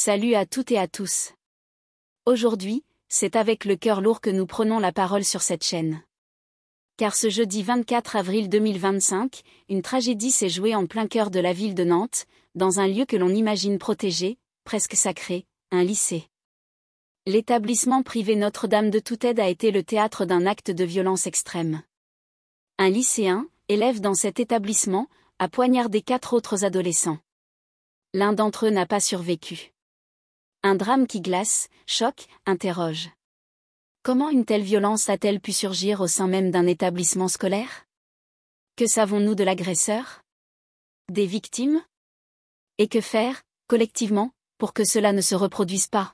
Salut à toutes et à tous. Aujourd'hui, c'est avec le cœur lourd que nous prenons la parole sur cette chaîne. Car ce jeudi 24 avril 2025, une tragédie s'est jouée en plein cœur de la ville de Nantes, dans un lieu que l'on imagine protégé, presque sacré, un lycée. L'établissement privé Notre-Dame de Toute-Aide a été le théâtre d'un acte de violence extrême. Un lycéen, élève dans cet établissement, a poignardé 4 autres adolescents. L'un d'entre eux n'a pas survécu. Un drame qui glace, choque, interroge. Comment une telle violence a-t-elle pu surgir au sein même d'un établissement scolaire? Que savons-nous de l'agresseur? Des victimes? Et que faire, collectivement, pour que cela ne se reproduise pas?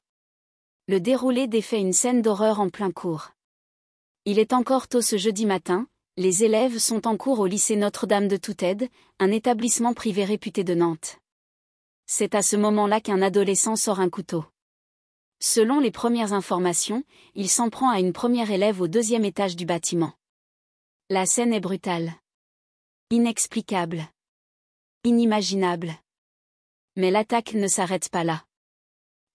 Le déroulé défait une scène d'horreur en plein cours. Il est encore tôt ce jeudi matin, les élèves sont en cours au lycée Notre-Dame de Toute-Aide, un établissement privé réputé de Nantes. C'est à ce moment-là qu'un adolescent sort un couteau. Selon les premières informations, il s'en prend à une première élève au 2e étage du bâtiment. La scène est brutale. Inexplicable. Inimaginable. Mais l'attaque ne s'arrête pas là.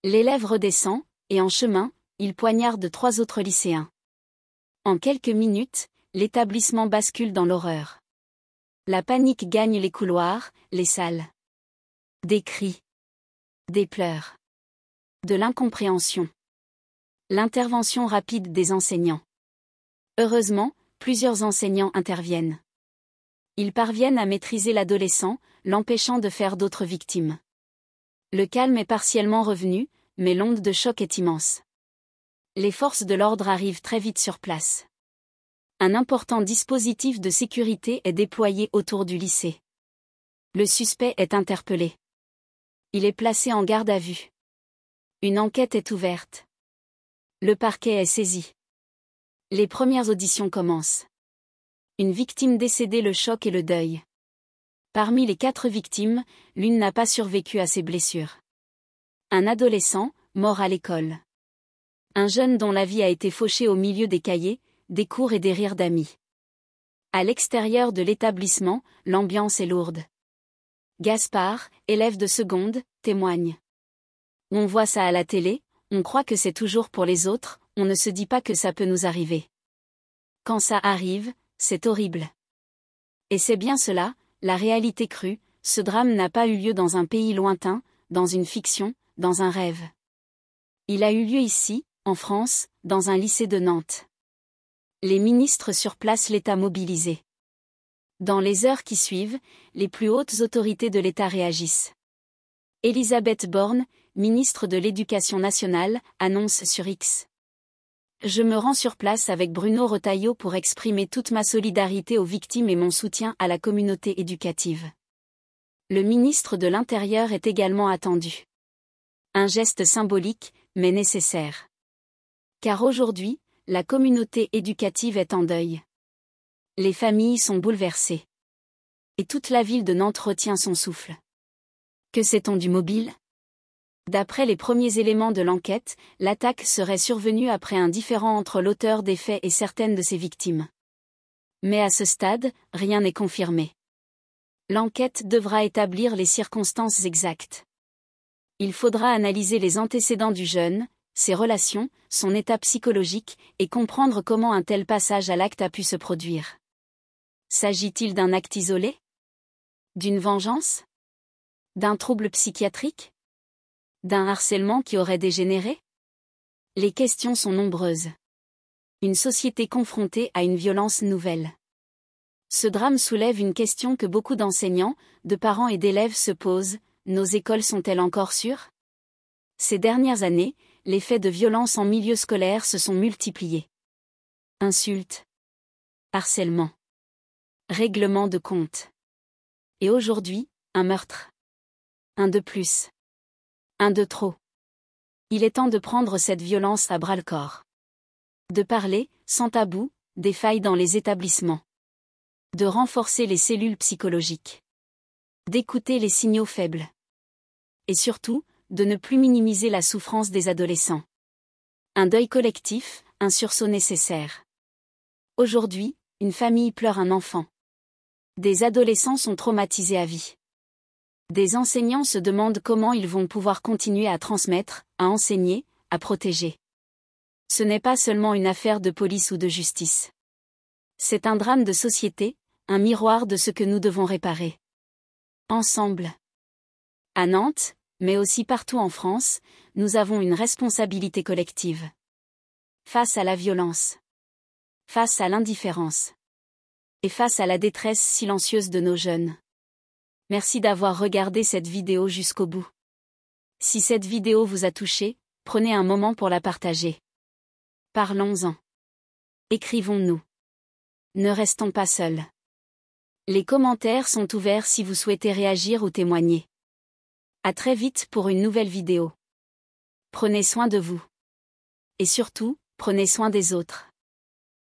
L'élève redescend, et en chemin, il poignarde 3 autres lycéens. En quelques minutes, l'établissement bascule dans l'horreur. La panique gagne les couloirs, les salles. Des cris. Des pleurs. De l'incompréhension. L'intervention rapide des enseignants. Heureusement, plusieurs enseignants interviennent. Ils parviennent à maîtriser l'adolescent, l'empêchant de faire d'autres victimes. Le calme est partiellement revenu, mais l'onde de choc est immense. Les forces de l'ordre arrivent très vite sur place. Un important dispositif de sécurité est déployé autour du lycée. Le suspect est interpellé. Il est placé en garde à vue. Une enquête est ouverte. Le parquet est saisi. Les premières auditions commencent. Une victime décédée, le choc et le deuil. Parmi les 4 victimes, l'une n'a pas survécu à ses blessures. Un adolescent, mort à l'école. Un jeune dont la vie a été fauchée au milieu des cahiers, des cours et des rires d'amis. À l'extérieur de l'établissement, l'ambiance est lourde. Gaspard, élève de seconde, témoigne. On voit ça à la télé, on croit que c'est toujours pour les autres, on ne se dit pas que ça peut nous arriver. Quand ça arrive, c'est horrible. Et c'est bien cela, la réalité crue, ce drame n'a pas eu lieu dans un pays lointain, dans une fiction, dans un rêve. Il a eu lieu ici, en France, dans un lycée de Nantes. Les ministres sur place, l'État mobilisé. Dans les heures qui suivent, les plus hautes autorités de l'État réagissent. Elisabeth Borne, ministre de l'Éducation nationale, annonce sur X. Je me rends sur place avec Bruno Retailleau pour exprimer toute ma solidarité aux victimes et mon soutien à la communauté éducative. Le ministre de l'Intérieur est également attendu. Un geste symbolique, mais nécessaire. Car aujourd'hui, la communauté éducative est en deuil. Les familles sont bouleversées. Et toute la ville de Nantes retient son souffle. Que sait-on du mobile? D'après les premiers éléments de l'enquête, l'attaque serait survenue après un différend entre l'auteur des faits et certaines de ses victimes. Mais à ce stade, rien n'est confirmé. L'enquête devra établir les circonstances exactes. Il faudra analyser les antécédents du jeune, ses relations, son état psychologique, et comprendre comment un tel passage à l'acte a pu se produire. S'agit-il d'un acte isolé? D'une vengeance? D'un trouble psychiatrique? D'un harcèlement qui aurait dégénéré? Les questions sont nombreuses. Une société confrontée à une violence nouvelle. Ce drame soulève une question que beaucoup d'enseignants, de parents et d'élèves se posent: nos écoles sont-elles encore sûres? Ces dernières années, les faits de violence en milieu scolaire se sont multipliés. Insultes. Harcèlement. Règlement de compte. Et aujourd'hui, un meurtre. Un de plus. Un de trop. Il est temps de prendre cette violence à bras-le-corps. De parler, sans tabou, des failles dans les établissements. De renforcer les cellules psychologiques. D'écouter les signaux faibles. Et surtout, de ne plus minimiser la souffrance des adolescents. Un deuil collectif, un sursaut nécessaire. Aujourd'hui, une famille pleure un enfant. Des adolescents sont traumatisés à vie. Des enseignants se demandent comment ils vont pouvoir continuer à transmettre, à enseigner, à protéger. Ce n'est pas seulement une affaire de police ou de justice. C'est un drame de société, un miroir de ce que nous devons réparer. Ensemble. À Nantes, mais aussi partout en France, nous avons une responsabilité collective. Face à la violence. Face à l'indifférence. Et face à la détresse silencieuse de nos jeunes. Merci d'avoir regardé cette vidéo jusqu'au bout. Si cette vidéo vous a touché, prenez un moment pour la partager. Parlons-en. Écrivons-nous. Ne restons pas seuls. Les commentaires sont ouverts si vous souhaitez réagir ou témoigner. À très vite pour une nouvelle vidéo. Prenez soin de vous. Et surtout, prenez soin des autres.